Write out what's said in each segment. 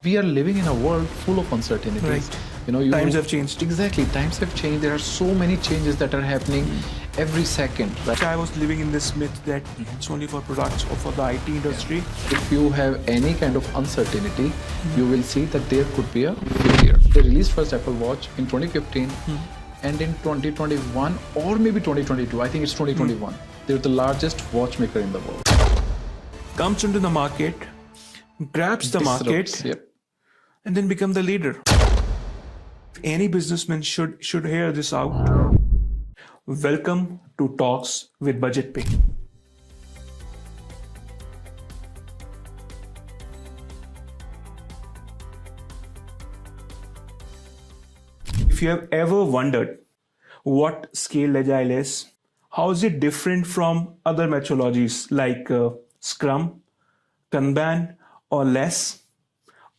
We are living in a world full of uncertainties. Right. Times have changed. Exactly, times have changed. There are so many changes that are happening every second. Right? I was living in this myth that it's only for products or for the IT industry. If you have any kind of uncertainty, you will see that there could be a failure. They released first Apple Watch in 2015, and in 2021 or maybe 2022. I think it's 2021. They're the largest watchmaker in the world. Comes into the market, grabs the market, Disrupts, yep. and then become the leader. Any businessman should hear this out. Welcome to Talks with Budgetpe. If you have ever wondered what Scaled Agile is, how is it different from other methodologies like Scrum, Kanban, or less?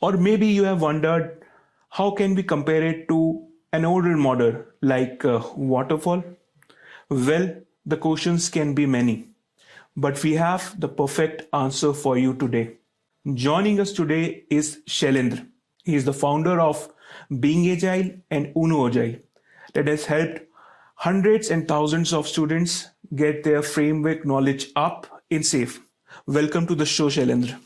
Or maybe you have wondered how can we compare it to an older model like Waterfall? Well, the questions can be many, but we have the perfect answer for you today. Joining us today is Shailendra. He is the founder of Being Agile and Uno Agile that has helped hundreds and thousands of students get their framework knowledge up in SAFe. Welcome to the show, Shailendra.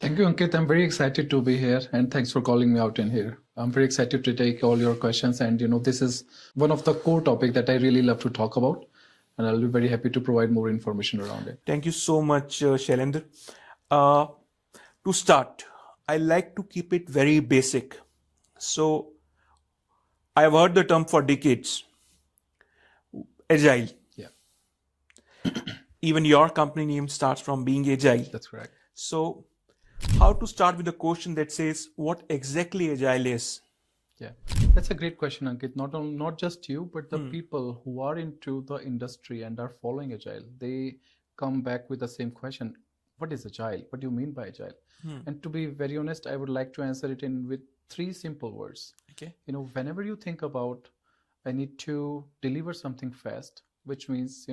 Thank you, Ankit. I'm very excited to be here, and thanks for calling me out in here. I'm very excited to take all your questions, and this is one of the core topics that I really love to talk about, and I'll be very happy to provide more information around it. Thank you so much, Shailendra. To start, I like to keep it very basic. So, I've heard the term for decades, Agile. Yeah. Even your company name starts from Being Agile. That's correct. So, how to start with a question that says what exactly Agile is? Yeah, that's a great question, Ankit. Not just you, but the people who are into the industry and are following Agile, they come back with the same question. What is Agile? What do you mean by Agile? And to be very honest, I would like to answer it with three simple words. Okay. Whenever you think about, I need to deliver something fast, which means,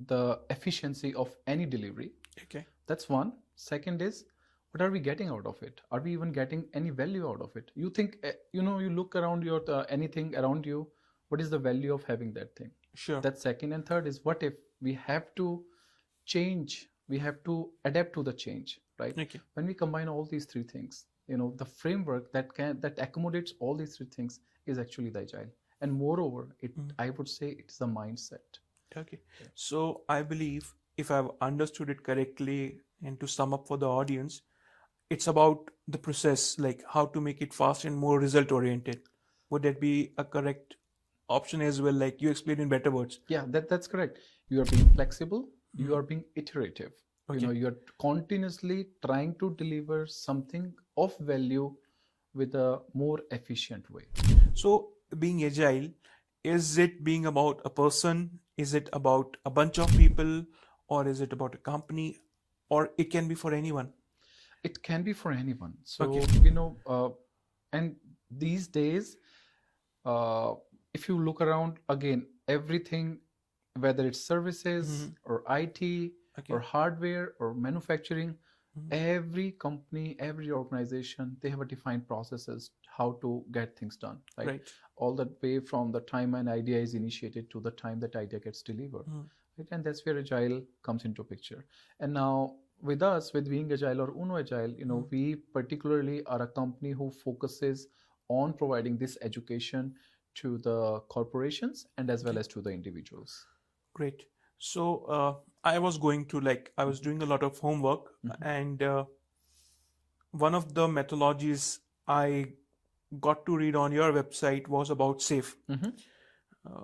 the efficiency of any delivery. Okay. That's one. Second is, what are we getting out of it? Are we even getting any value out of it? You think, you look around your anything around you, what is the value of having that thing? Sure. That's second. And third is, what if we have to change? We have to adapt to the change, right? Okay. When we combine all these three things, the framework that accommodates all these three things is actually the Agile. And moreover, I would say it's a mindset. Okay. So I believe if I've understood it correctly, and to sum up for the audience, it's about the process, like how to make it fast and more result oriented. Would that be a correct option as well? Like you explained in better words. Yeah, that's correct. You are being flexible. You are being iterative. Okay. You are continuously trying to deliver something of value with a more efficient way. So being agile, is it being about a person? Is it about a bunch of people? Or is it about a company? Or it can be for anyone? It can be for anyone. So, Okay. And these days, if you look around, again, everything, whether it's services or IT Okay. or hardware or manufacturing, every company, every organization, they have a defined processes how to get things done, right? Right. All the way from the time an idea is initiated to the time that idea gets delivered. Right? And that's where Agile comes into picture. And now with us, with Being Agile or Uno Agile, we particularly are a company who focuses on providing this education to the corporations and as well as to the individuals. Great. So I was doing a lot of homework, and one of the methodologies I got to read on your website was about SAFe.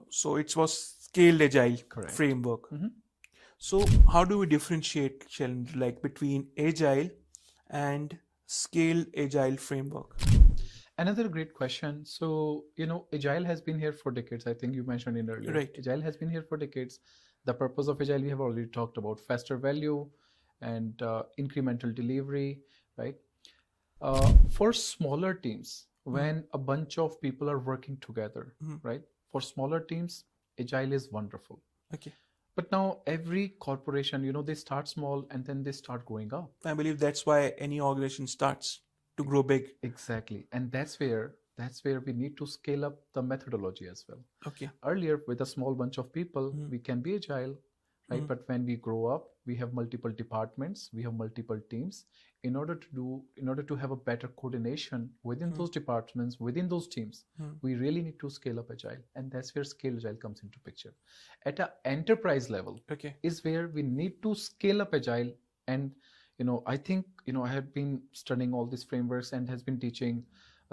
So it was Scaled Agile Correct. framework. So how do we differentiate, Sheldon, like between Agile and Scaled Agile framework? Another great question. So, Agile has been here for decades. I think you mentioned it earlier. Right. Agile has been here for decades. The purpose of Agile, we have already talked about faster value and incremental delivery, right? For smaller teams, when a bunch of people are working together, right? For smaller teams, Agile is wonderful. Okay. But now every corporation, they start small and then they start growing up. I believe that's why any organization starts. to grow big. Exactly. And that's where we need to scale up the methodology as well. Okay. Earlier, with a small bunch of people, we can be agile, right? But when we grow up, we have multiple departments, we have multiple teams. In order to have a better coordination within those departments, within those teams, we really need to scale up agile. And that's where scale agile comes into picture. At an enterprise level, Okay. is where we need to scale up agile. And I think I have been studying all these frameworks and has been teaching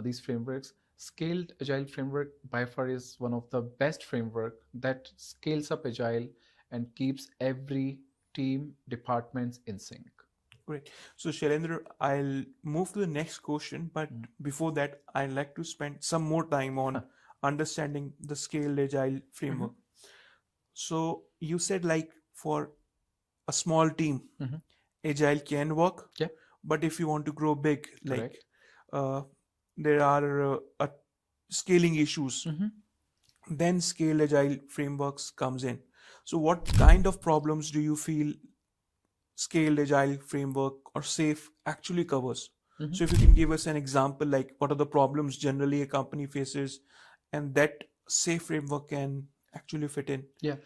these frameworks. Scaled agile framework by far is one of the best framework that scales up agile and keeps every team departments in sync. Great. So Shailendra, I'll move to the next question, but before that, I'd like to spend some more time on understanding the scaled agile framework. So you said like for a small team, agile can work. Yeah. But if you want to grow big, Correct. like there are scaling issues, then scale agile frameworks comes in. So what kind of problems do you feel scaled agile framework or SAFe actually covers? So if you can give us an example, like what are the problems generally a company faces and that SAFe framework can actually fit in? Yeah,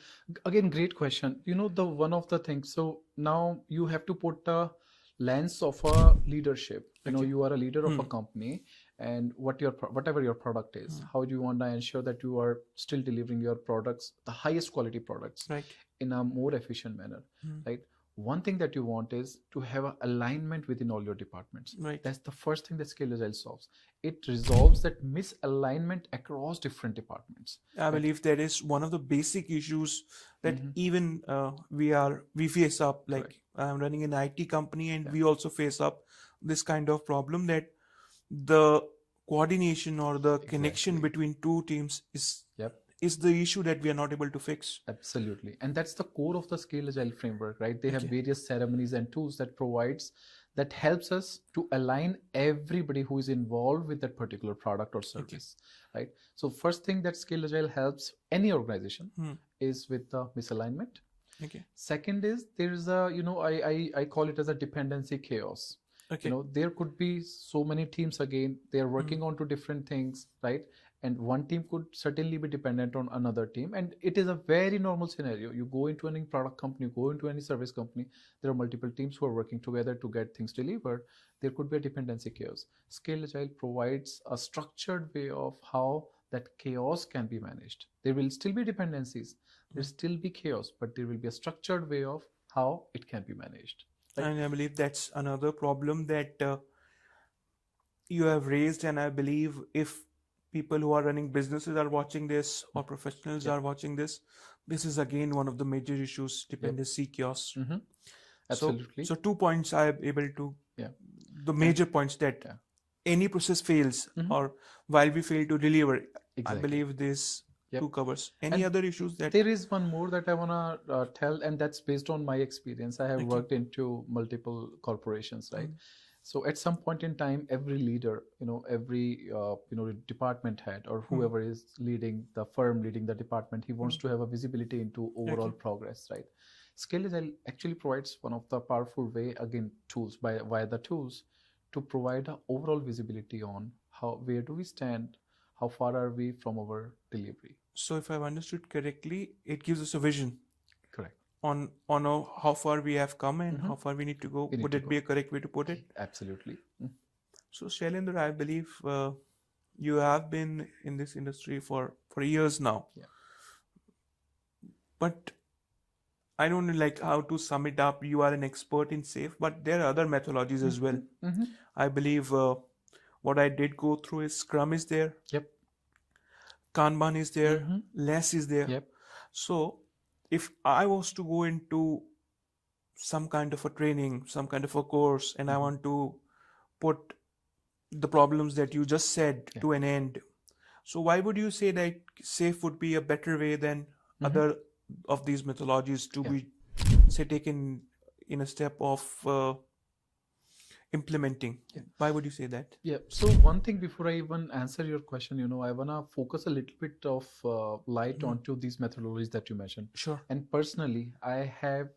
again, great question. The one of the things, so now you have to put the lens of a leadership. You are a leader of a company, and whatever your product is, how do you want to ensure that you are still delivering your products, the highest quality products, Right. in a more efficient manner, right? One thing that you want is to have an alignment within all your departments. Right. That's the first thing that Scale Agile solves. It resolves that misalignment across different departments. I believe that is one of the basic issues that even we face up. Like I'm running an IT company, and we also face up this kind of problem that the coordination or the connection between two teams is the issue that we are not able to fix. Absolutely. And that's the core of the Scale Agile framework, right? They have various ceremonies and tools that helps us to align everybody who is involved with that particular product or service, right? So first thing that Scale Agile helps any organization is with the misalignment. Okay. Second is there is a, I call it as a dependency chaos. Okay. There could be so many teams again, they are working on to different things, right? And one team could certainly be dependent on another team. And it is a very normal scenario. You go into any product company, go into any service company, there are multiple teams who are working together to get things delivered. There could be a dependency chaos. Scale Agile provides a structured way of how that chaos can be managed. There will still be dependencies, there will still be chaos, but there will be a structured way of how it can be managed. Right? And I believe that's another problem that you have raised. And I believe if people who are running businesses are watching this or professionals are watching this, this is again one of the major issues, dependency chaos. Absolutely. So 2 points I am able to, the major points that any process fails or while we fail to deliver, I believe this two covers. Any other issues that... There is one more that I want to tell, and that's based on my experience. I have worked into multiple corporations, right? So at some point in time, every leader, every department head or whoever is leading the firm, leading the department, he wants to have a visibility into overall progress, right? Scale Agile actually provides one of the powerful way, again, tools, via the tools, to provide an overall visibility on where do we stand, how far are we from our delivery. So if I've understood correctly, it gives us a vision. Correct. On how far we have come and how far we need to go. Would it be a correct way to put it? Absolutely. So Shailendra, I believe you have been in this industry for years now. Yeah. But I don't know like how to sum it up. You are an expert in SAFe, but there are other methodologies as well. I believe what I did go through is Scrum is there. Yep. Kanban is there. Less is there. Yep. So if I was to go into some kind of a training, some kind of a course, and I want to put the problems that you just said to an end, so why would you say that SAFe would be a better way than other of these methodologies to be, say, taken in a step of implementing? Why would you say that? Yeah. So one thing before I even answer your question, I want to focus a little bit of light onto these methodologies that you mentioned. Sure. And personally, I have,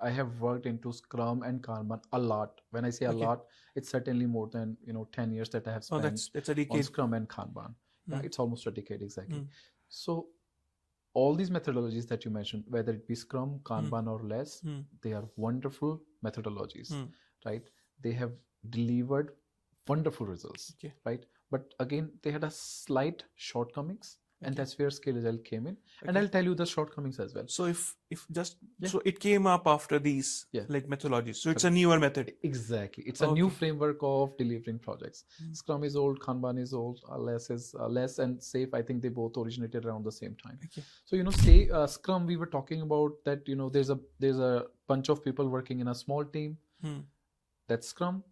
I have worked into Scrum and Kanban a lot. When I say a Okay. lot, it's certainly more than 10 years that I have Oh, spent that's a on decade. Scrum and Kanban. Yeah, Mm. it's almost a decade exactly. Mm. So all these methodologies that you mentioned, whether it be Scrum, Kanban, or less, Mm. they are wonderful methodologies, Mm. right? They have delivered wonderful results, Okay. right? But again, they had a slight shortcomings, and Okay. that's where Scale Agile came in. And Okay. I'll tell you the shortcomings as well. So if just Yeah. so it came up after these Yeah. like methodologies. So it's a newer method. Exactly. It's a new Okay. framework of delivering projects. Scrum is old, Kanban is old, less is less, and Safe, I think they both originated around the same time. Okay. So say Scrum, we were talking about that. There's a bunch of people working in a small team. That's Scrum.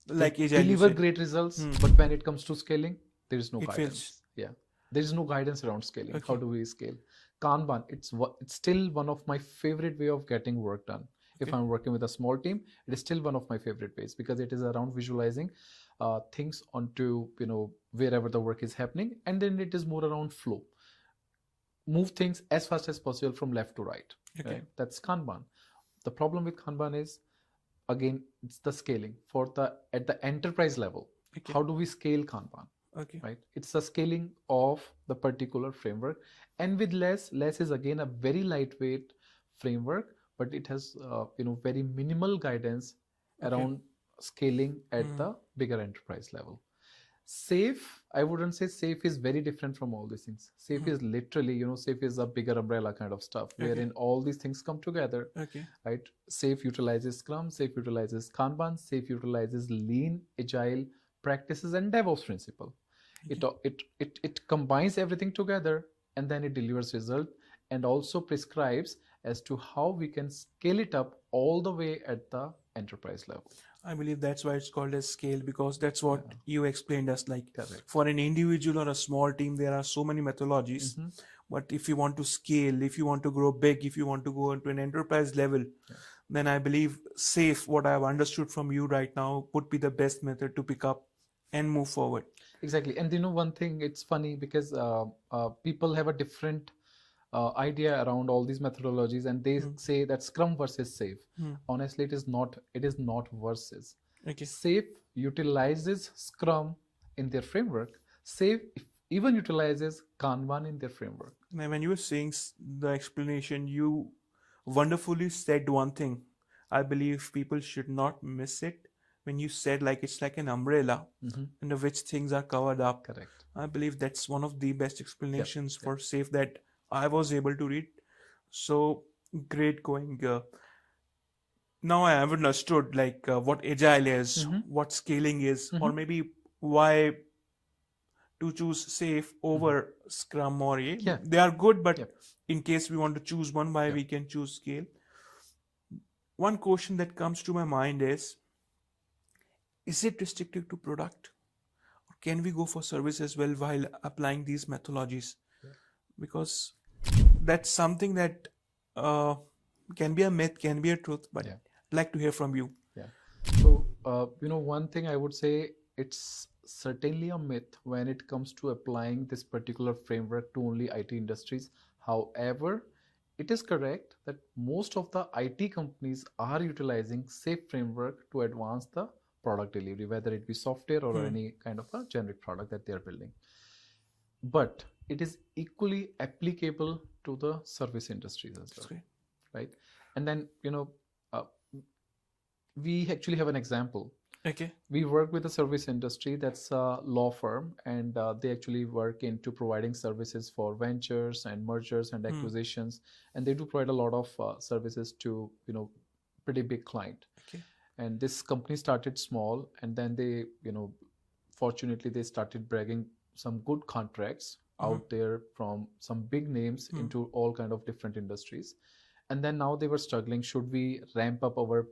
Like They Agile, you deliver said. great results, but when it comes to scaling, there is no It guidance. fails. Yeah, there is no guidance around scaling. Okay. How do we scale? Kanban, it's still one of my favorite way of getting work done. If Okay. I'm working with a small team, it is still one of my favorite ways because it is around visualizing things onto wherever the work is happening, and then it is more around flow. Move things as fast as possible from left to right. Okay. Right? That's Kanban. The problem with Kanban is, again, it's the scaling at the enterprise level. Okay. How do we scale Kanban? Okay. Right? It's the scaling of the particular framework, and with less is again a very lightweight framework, but it has very minimal guidance around scaling at the bigger enterprise level. Safe, I wouldn't say Safe is very different from all these things. Safe is literally, Safe is a bigger umbrella kind of stuff, wherein all these things come together. Okay. Right? Safe utilizes Scrum, Safe utilizes Kanban, Safe utilizes Lean, Agile practices, and DevOps principle. It combines everything together, and then it delivers result, and also prescribes as to how we can scale it up all the way at the enterprise level. I believe that's why it's called as scale, because that's what you explained us. Like, Correct. for an individual or a small team, there are so many methodologies. But if you want to scale, if you want to grow big, if you want to go into an enterprise level, then I believe Safe, what I've understood from you right now, would be the best method to pick up and move forward. Exactly. And one thing, it's funny because people have a different idea around all these methodologies, and they say that Scrum versus Safe. Honestly, it is not versus. Okay. Safe utilizes Scrum in their framework. Safe even utilizes Kanban in their framework. Now, when you were saying the explanation, you wonderfully said one thing. I believe people should not miss it. When you said like it's like an umbrella under which things are covered up. Correct. I believe that's one of the best explanations for Safe that I was able to read. So great going. Now I have understood like what Agile is, what scaling is, or maybe why to choose Safe over Scrum or A. Yeah. They are good, but in case we want to choose one, why we can choose Scale. One question that comes to my mind is it restricted to product? Or can we go for service as well while applying these methodologies? Because that's something that can be a myth, can be a truth, but I'd like to hear from you. Yeah. So, one thing I would say, it's certainly a myth when it comes to applying this particular framework to only IT industries. However, it is correct that most of the IT companies are utilizing Safe framework to advance the product delivery, whether it be software or any kind of a generic product that they are building. But it is equally applicable to the service industries as well. Right? And then, we actually have an example. Okay. We work with a service industry that's a law firm, and they actually work into providing services for ventures and mergers and acquisitions, and they do provide a lot of services to pretty big client. Okay. And this company started small, and then they fortunately they started bragging some good contracts out there from some big names into all kind of different industries. And then now they were struggling, should we ramp up our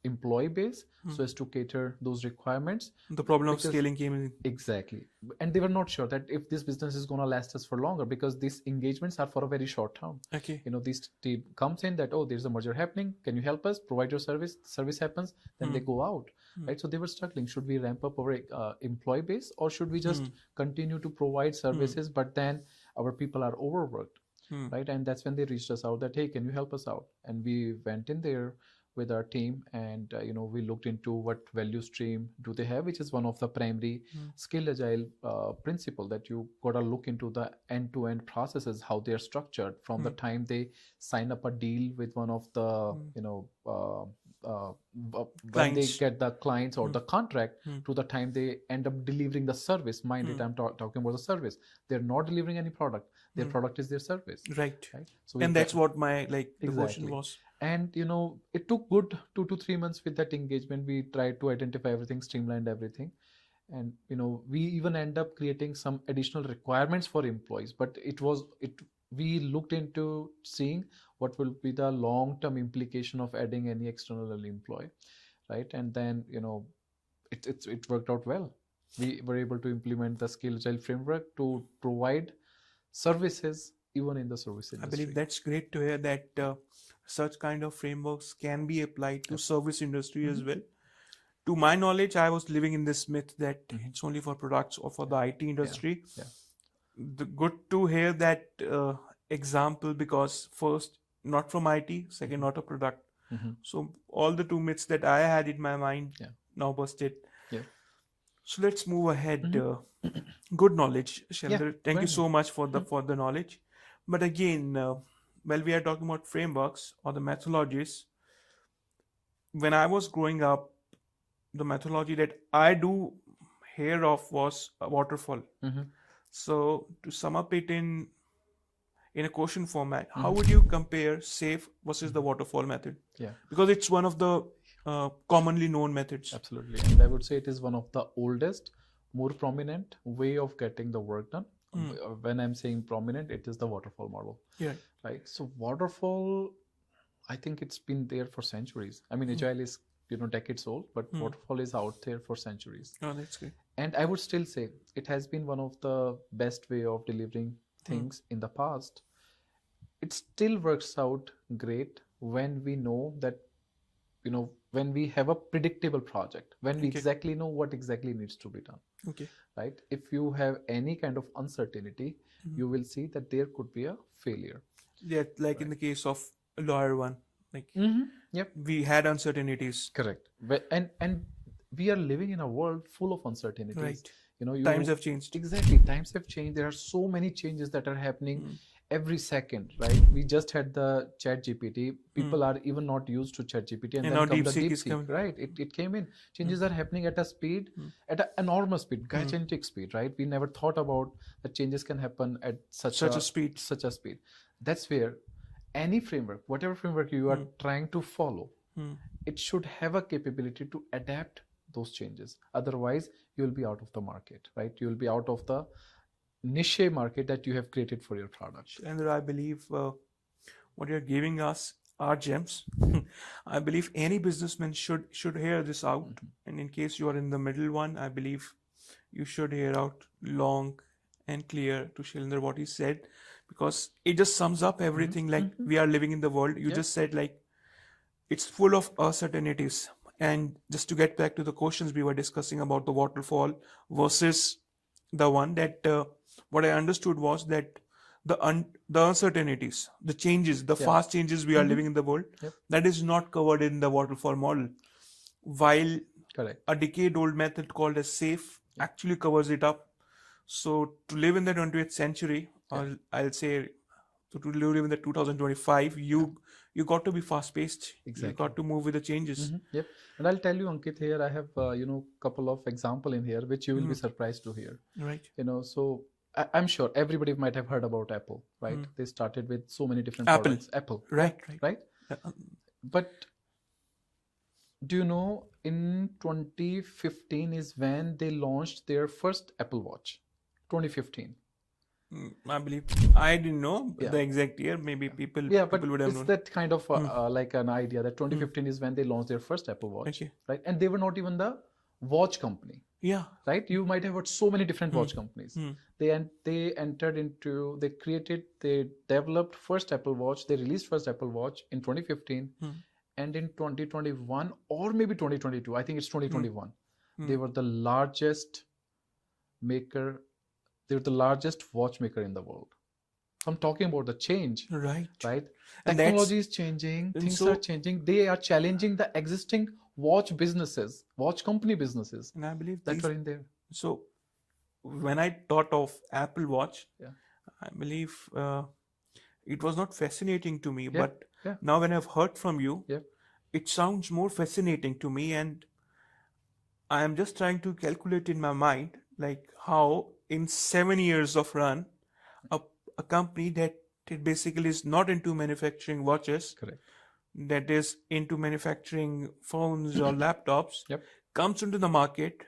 employee base so as to cater those requirements? The problem of scaling came in. Exactly. And they were not sure that if this business is going to last us for longer, because these engagements are for a very short term. Okay. This team comes in that, there's a merger happening, can you help us provide your service? Service happens, then they go out. Right? So they were struggling, should we ramp up our employee base, or should we just continue to provide services but then our people are overworked? right? And that's when they reached us out that, hey, can you help us out? And we went in there with our team, and we looked into what value stream do they have, which is one of the primary skill agile principle, that you gotta look into the end-to-end processes, how they are structured from the time they sign up a deal with one of the when they get the clients or the contract to the time they end up delivering the service. Mind it, I'm talking about the service. They're not delivering any product. Their product is their service. Right. So and that's what my devotion was. And it took good 2 to 3 months with that engagement. We tried to identify everything, streamlined everything, and we even end up creating some additional requirements for employees. But we looked into seeing what will be the long-term implication of adding any external employee, right? And then it worked out well. We were able to implement the Skill Agile framework to provide services even in the service industry. I believe that's great to hear that such kind of frameworks can be applied to service industry as well. To my knowledge, I was living in this myth that it's only for products or for the IT industry. Good to hear that example, because first, not from IT, second, not a product. So all the 2 myths that I had in my mind now busted. So let's move ahead. Good knowledge, Shailendra. Thank you so much for the knowledge. But again, while we are talking about frameworks or the methodologies, when I was growing up, the methodology that I do hear of was a waterfall. So to sum up it in a question format, how would you compare SAFe versus the waterfall method? Because it's one of the commonly known methods. Absolutely. And I would say it is one of the oldest, more prominent way of getting the work done. When I'm saying prominent, it is the waterfall model. Right. So waterfall, I think it's been there for centuries. I mean, Agile is decades old, but waterfall is out there for centuries. Oh, that's great. And I would still say it has been one of the best way of delivering things in the past. It still works out great when we know that, when we have a predictable project, when we exactly know what exactly needs to be done. Right? If you have any kind of uncertainty, you will see that there could be a failure. Yeah, in the case of Lawyer One, we had uncertainties. Correct. And we are living in a world full of uncertainties. Right. Times have changed. Exactly. Times have changed. There are so many changes that are happening every second, right? We just had the ChatGPT. People are even not used to ChatGPT, and then now come the DeepSeek DeepSeek, right? It came in. Changes are happening at a speed, at an enormous speed, gigantic speed, right? We never thought about that changes can happen at such a speed. That's where any framework, whatever framework you are trying to follow, it should have a capability to adapt those changes. Otherwise, you will be out of the market, right? You will be out of the niche market that you have created for your product. And I believe what you're giving us are gems. I believe any businessman should hear this out. And in case you are in the middle one, I believe you should hear out long and clear to Shailendra what he said, because it just sums up everything. We are living in the world. You just said it's full of uncertainties. And just to get back to the questions we were discussing about the waterfall versus the one that what I understood was that the uncertainties, the changes, the fast changes we are living in the world, that is not covered in the waterfall model. While a decade-old method called as SAFe actually covers it up. So to live in the 20th century, or I'll say to live in the 2025, you got to be fast-paced. Exactly. You got to move with the changes. And I'll tell you, Ankit, here I have couple of example in here which you will be surprised to hear. Right. So I'm sure everybody might have heard about Apple, right? They started with so many different products. Apple. Right. But do you know in 2015 is when they launched their first Apple Watch? 2015. I believe I didn't know the exact year. Maybe people would have known. It's that kind of like an idea that 2015 is when they launched their first Apple Watch, right? And they were not even the watch company. Right. You might have heard so many different watch companies. They developed first Apple Watch. They released first Apple Watch in 2015, and in 2021 or maybe 2022, I think it's 2021, they were the largest maker. They were the largest watchmaker in the world. I'm talking about the change, Right. right? And Technology is changing, and things so- are changing. They are challenging the existing watch businesses, watch company businesses And I believe that these. were in there. So when I thought of Apple Watch, Yeah. I believe it was not fascinating to me. Yeah, But yeah. now when I've heard from you, Yeah. it sounds more fascinating to me. And I am just trying to calculate in my mind, like how in 7 years of run, a company that it basically is not into manufacturing watches, Correct. that is into manufacturing phones or laptops, Yep. comes into the market,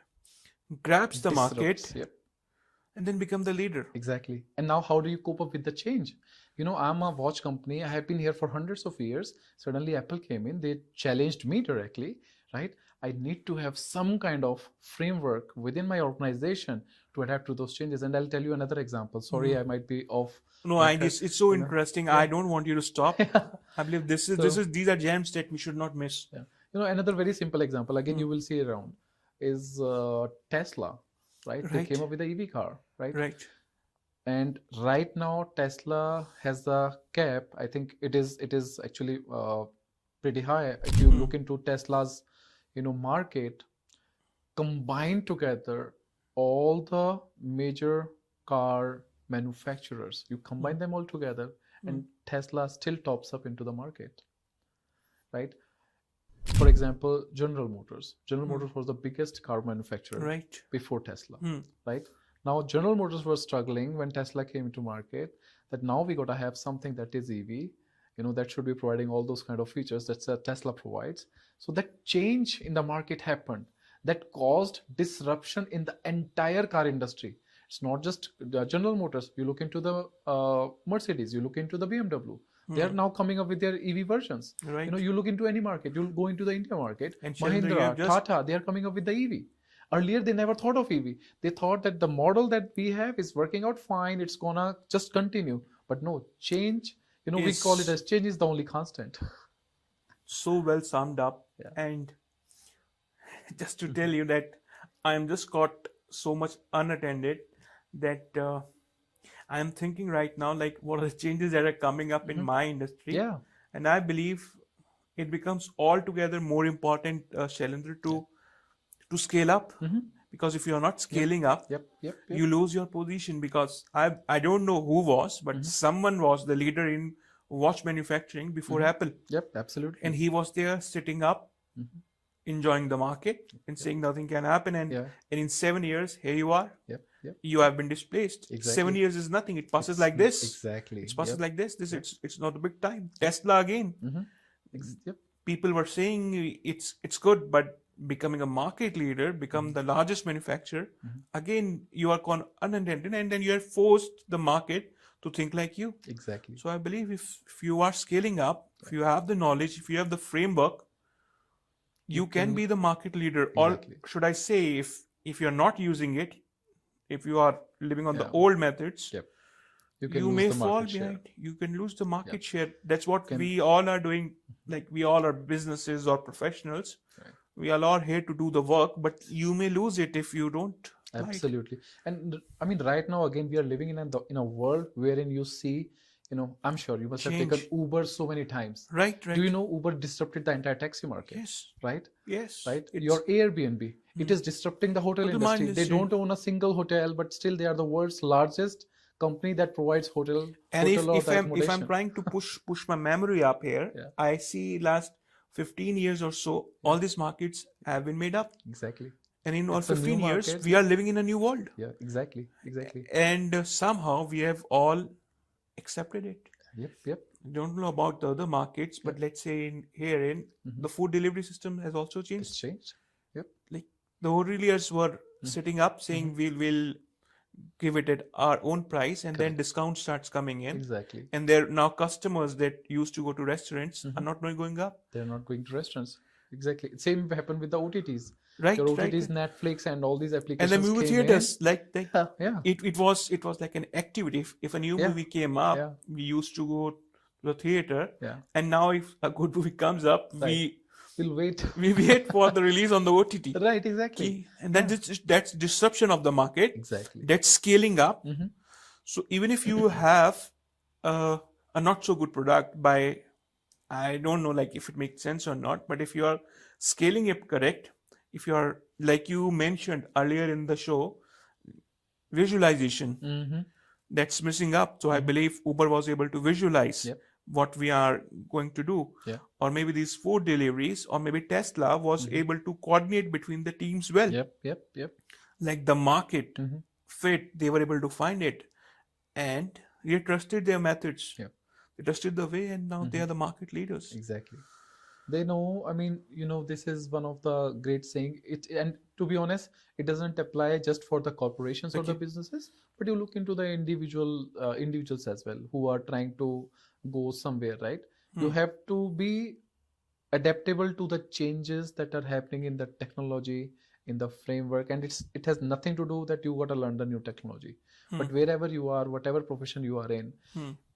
grabs the market, Disrupts. Yep. and then become the leader. Exactly. And now, how do you cope up with the change? I'm a watch company. I have been here for hundreds of years. Suddenly, Apple came in. They challenged me directly, right? I need to have some kind of framework within my organization to adapt to those changes. And I'll tell you another example. Sorry, I might be off. No, it's so interesting. I don't want you to stop. I believe these are gems that we should not miss. Yeah. Another very simple example, again, you will see around, is Tesla, right? They came up with the EV car, right? Right. And right now, Tesla has a cap. I think it is actually pretty high. If you look into Tesla's, market, combined together, all the major car manufacturers, you combine them all together, and Tesla still tops up into the market, right? For example, General Motors. General Motors was the biggest car manufacturer Right. before Tesla, right? Now, General Motors was struggling when Tesla came into market, that now we got to have something that is EV, that should be providing all those kind of features that Tesla provides. So that change in the market happened that caused disruption in the entire car industry. It's not just the General Motors. You look into the Mercedes, you look into the BMW. They are now coming up with their EV versions. Right. You look into any market, you'll go into the India market, And Chandra, you Mahindra, have just- Tata, they are coming up with the EV. Earlier, they never thought of EV. They thought that the model that we have is working out fine. It's gonna just continue. But no, change, we call it as change is the only constant. So well summed up. Yeah. And just to tell you that I'm just got so much unattended that I'm thinking right now, like, what are the changes that are coming up in my industry? Yeah. And I believe it becomes altogether more important, Shailendra, to scale up. Because if you're not scaling up, Yep. you lose your position. Because I don't know who was, but someone was the leader in watch manufacturing before Apple. Yep, absolutely. And he was there sitting up, enjoying the market and saying nothing can happen. And in 7 years, here you are. Yep. You have been displaced. Exactly. 7 years is nothing. It passes like this. Exactly. It passes like this. It's not a big time. Tesla again. Yep. People were saying it's good, but becoming a market leader, become the largest manufacturer, again you are unattended, and then you have forced the market to think like you. Exactly. So I believe if you are scaling up, if you have the knowledge, if you have the framework, you can be the market leader. Exactly. Or should I say, if you're not using it, if you are living on the old methods, Yep. you lose may the fall market share. behind. You can lose the market share. That's what we all are doing. Like, we all are businesses or professionals. Right. We all are here to do the work, but you may lose it if you don't. Absolutely. And I mean, right now, again, we are living in a world wherein you see, I'm sure you must have taken Uber so many times. Right. Do you know Uber disrupted the entire taxi market? Yes. Right? Yes. Right? Your Airbnb, it is disrupting the hotel industry. They don't own a single hotel, but still they are the world's largest company that provides hotel. And if I'm accommodation. trying to push my memory up here, I see last 15 years or so, all these markets have been made up. Exactly. And in all 15 years, we are living in a new world. Yeah, exactly. And somehow we have all accepted it. Yep. I don't know about the other markets, but let's say the food delivery system has also changed. It's changed. Yep. Like, the hoteliers were sitting up saying we'll give it at our own price, and then discount starts coming in. Exactly. And there now customers that used to go to restaurants are not going up. They're not going to restaurants. Exactly. Same happened with the OTTs. Right. Your OTTs, Netflix, and all these applications. And the movie theaters, yeah. It was like an activity. If a new movie came up, we used to go to the theater. Yeah. And now if a good movie comes up, we'll wait. We wait for the release on the OTT. Right, exactly. And that's disruption of the market. Exactly. That's scaling up. So even if you have a not so good product by, I don't know like if it makes sense or not, but if you are scaling it correct, if you are, like you mentioned earlier in the show, visualization, Mm-hmm. that's missing up. So I believe Uber was able to visualize Yep. what we are going to do. Yeah. Or maybe these food deliveries, or maybe Tesla was able to coordinate between the teams well. Yep. Like the market Mm-hmm. fit, they were able to find it. And they trusted their methods. Yep. They trusted the way, and now they are the market leaders. Exactly. They know, I mean, this is one of the great saying. And to be honest, it doesn't apply just for the corporations or the businesses, but you look into the individuals as well who are trying to go somewhere, right? You have to be adaptable to the changes that are happening in the technology, in the framework, and it has nothing to do that you got to learn the new technology. But wherever you are, whatever profession you are in,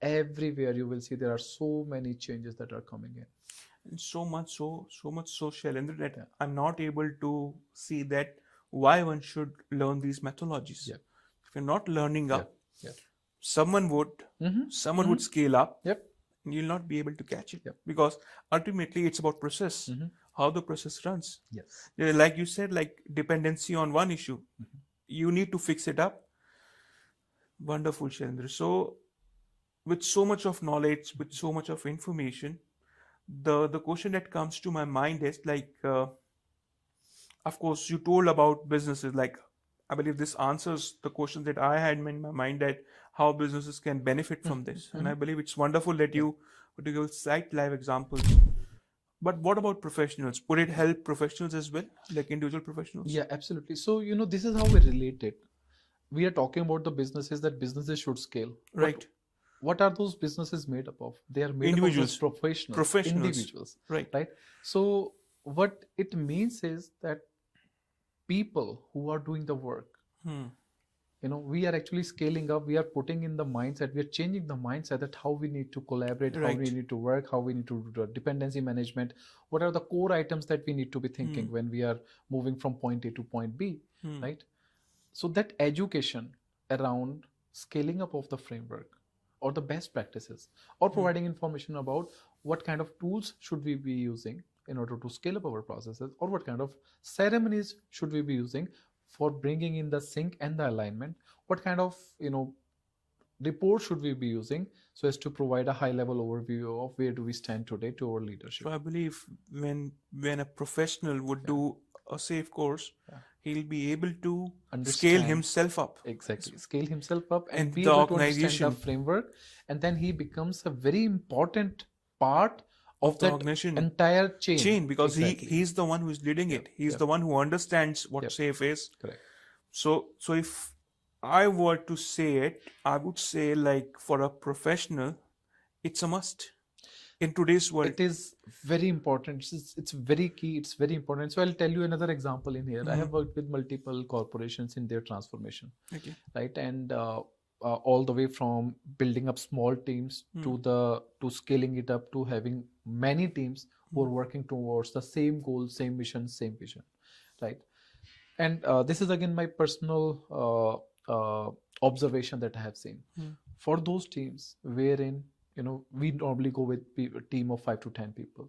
everywhere you will see there are so many changes that are coming in. And so much so, Shailendra, that I'm not able to see that why one should learn these methodologies. Yeah. If you're not learning up, Yeah. someone would scale up, Yep. and you'll not be able to catch it. Yep. Because ultimately it's about process, how the process runs. Yes. Like you said, like dependency on one issue, you need to fix it up. Wonderful, Shailendra. So with so much of knowledge, with so much of information, the question that comes to my mind is like, of course, you told about businesses. Like, I believe this answers the question that I had in my mind, that how businesses can benefit from this. And I believe it's wonderful that you give cite live examples. But what about professionals? Would it help professionals as well, like individual professionals? Yeah, absolutely. So, this is how we relate it. We are talking about the businesses that businesses should scale. Right. But what are those businesses made up of? They are made Individuals. up of professionals. Individuals. Right. So what it means is that people who are doing the work, we are actually scaling up. We are putting in the mindset. We are changing the mindset that how we need to collaborate, how we need to work, how we need to do dependency management. What are the core items that we need to be thinking when we are moving from point A to point B, right? So that education around scaling up of the framework, or the best practices, or providing information about what kind of tools should we be using in order to scale up our processes, or what kind of ceremonies should we be using for bringing in the sync and the alignment, what kind of report should we be using so as to provide a high level overview of where do we stand today to our leadership. So I believe when a professional would do a safe course, he'll be able to scale himself up. Exactly. Scale himself up and be the able to organization. understand the framework. And then he becomes a very important part of the that organization entire chain. Because he's the one who's leading it. He's the one who understands what safe is. Correct. So if I were to say it, I would say, like, for a professional, it's a must in today's world. It is very important. It's very key. It's very important. So I'll tell you another example in here. I have worked with multiple corporations in their transformation, right? And all the way from building up small teams to scaling it up to having many teams who are working towards the same goal, same mission, same vision, right? And this is again my personal observation that I have seen. For those teams wherein we normally go with a team of 5 to 10 people.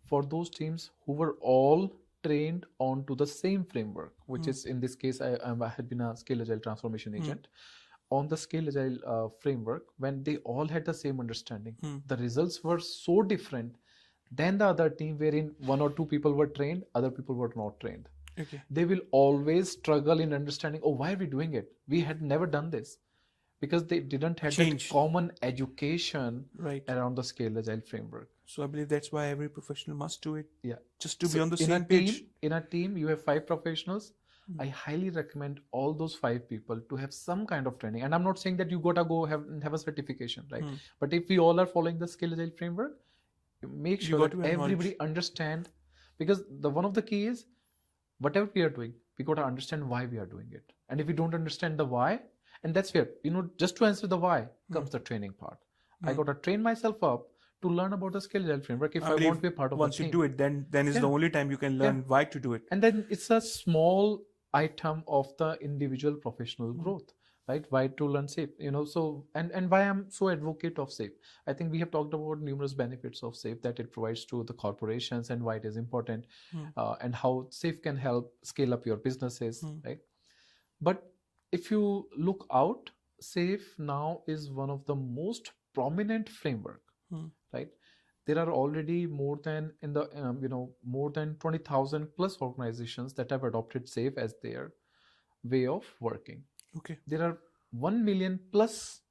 For those teams who were all trained onto the same framework, which is in this case, I had been a Scale Agile transformation agent. On the Scale Agile framework, when they all had the same understanding, the results were so different than the other team wherein 1 or 2 people were trained, other people were not trained. They will always struggle in understanding, why are we doing it? We had never done this. Because they didn't have that common education around the Scale Agile framework. So I believe that's why every professional must do it. Yeah. Just to be on the same page. In a team, you have 5 professionals. I highly recommend all those 5 people to have some kind of training. And I'm not saying that you gotta go have a certification, right? But if we all are following the Scale Agile framework, make sure that everybody understand. Because one of the key is, whatever we are doing, we gotta understand why we are doing it. And if we don't understand the why, and that's where, just to answer the why comes the training part. I got to train myself up to learn about the Scale Agile framework if I want to be a part of the team. Once you do it, then is the only time you can learn why to do it. And then it's a small item of the individual professional growth. right? Why to learn SAFe? So and why I'm so advocate of SAFe. I think we have talked about numerous benefits of SAFe that it provides to the corporations and why it is important, and how SAFe can help scale up your businesses, right? But if you look out, SAFe now is one of the most prominent framework, right? There are already more than more than 20,000 plus organizations that have adopted SAFe as their way of working. Okay. There are 1 million plus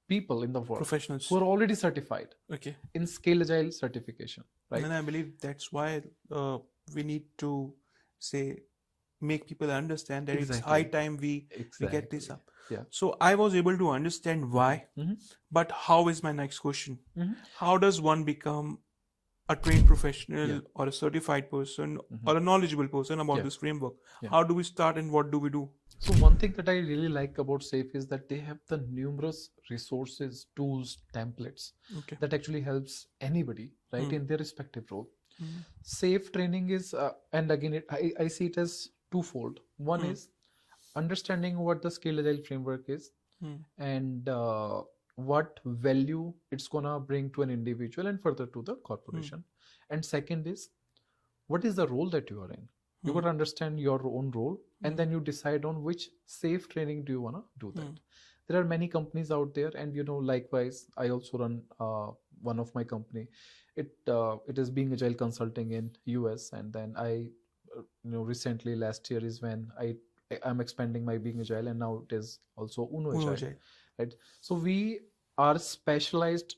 people in the world Professionals who are already certified in Scale Agile certification, right? And I believe that's why we need to make people understand that it's high time we get this up. Yeah. So I was able to understand why, but how is my next question? How does one become a trained professional or a certified person or a knowledgeable person about this framework? How do we start and what do we do? So one thing that I really like about SAFe is that they have the numerous resources, tools, templates that actually helps anybody, right, in their respective role. SAFe training is, and again, I see it as twofold. One is understanding what the Scale Agile framework is and what value it's gonna bring to an individual and further to the corporation. And second is, what is the role that you are in? You got to understand your own role, and then you decide on which SAFe training do you want to do that. There are many companies out there, and likewise, I also run one of my company. It is Being Agile Consulting in US, and then I recently last year is when I'm expanding my Being Agile, and now it is also Uno Agile, right? So we are specialized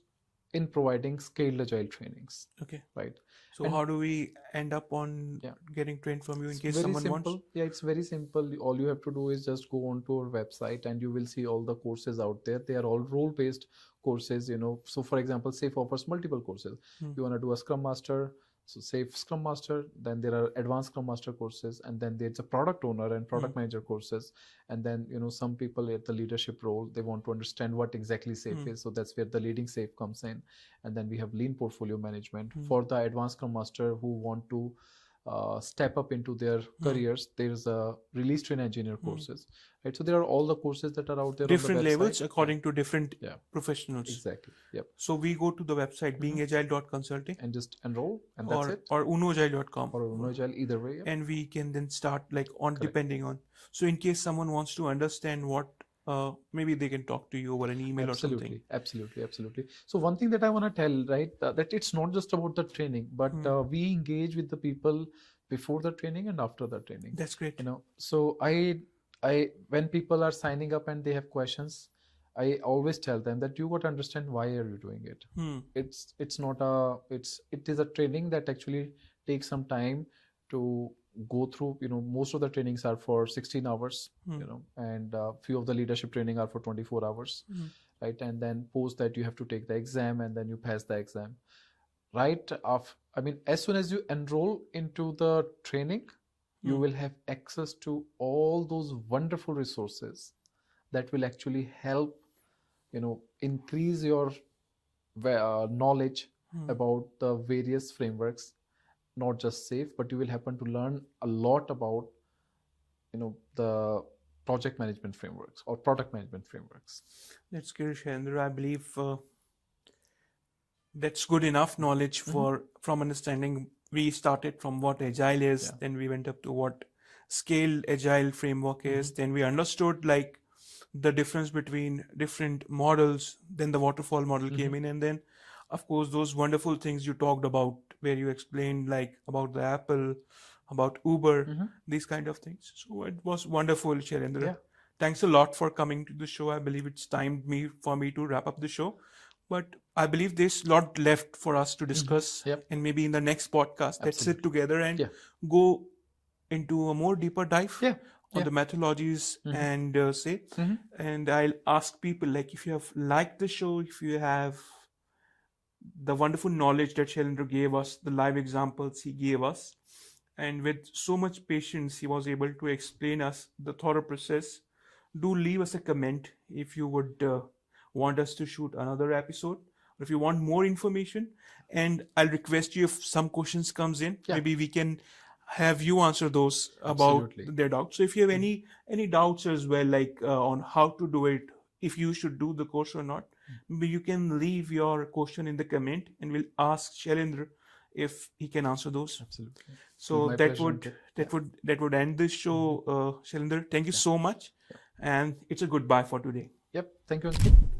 in providing scaled agile trainings. Right. So how do we end up on getting trained from you in case someone wants? Yeah, it's very simple. All you have to do is just go onto our website and you will see all the courses out there. They are all role-based courses, So for example, SAFe offers multiple courses. You want to do a Scrum Master, so SAFe Scrum Master, then there are advanced Scrum Master courses, and then there's a product owner and product manager courses. And then, some people at the leadership role, they want to understand what exactly SAFe is. So that's where the leading SAFe comes in. And then we have lean portfolio management. For the advanced Scrum Master who want to step up into their careers, there's a release train engineer courses, right? So there are all the courses that are out there, different on the levels according to different professionals. Exactly. Yep. So we go to the website beingagile.consulting and just enroll, and that's it. Or unoagile.com or unoagile, either way. And we can then start depending on. So in case someone wants to understand what, maybe they can talk to you over an email or something. Absolutely. So one thing that I want to tell, right, that it's not just about the training, but we engage with the people before the training and after the training. That's great. So I when people are signing up and they have questions, I always tell them that you got to understand why are you doing it. It is a training that actually takes some time to go through. Most of the trainings are for 16 hours, and few of the leadership training are for 24 hours, right? And then post that you have to take the exam, and then you pass the exam, right? As soon as you enroll into the training, you will have access to all those wonderful resources that will actually help, increase your knowledge about the various frameworks, not just SAFe, but you will happen to learn a lot about, the project management frameworks or product management frameworks. That's good, Shailendra. I believe that's good enough knowledge from understanding. We started from what Agile is, then we went up to what Scale Agile framework is, then we understood the difference between different models, then the waterfall model came in, and then of course those wonderful things you talked about where you explained about the Apple, about Uber, these kind of things. So it was wonderful, Shailendra. Thanks a lot for coming to the show. I believe it's time for me to wrap up the show. But I believe there's a lot left for us to discuss. And maybe in the next podcast, let's sit together and go into a more deeper dive on the methodologies and and I'll ask people if you have liked the show, if you have the wonderful knowledge that Shailendra gave us, the live examples he gave us, and with so much patience he was able to explain us the thorough process. Do leave us a comment if you would want us to shoot another episode, or if you want more information. And I'll request you, if some questions comes in, maybe we can have you answered those about Absolutely. their doubts. So if you have any doubts as well, like on how to do it, if you should do the course or not, maybe you can leave your question in the comment, and we'll ask Shailendra if he can answer those. Absolutely. It was So my that pleasure, would Ankit. that would end this show, Shailendra. Thank you so much, and it's a goodbye for today. Yep. Thank you, Ankit.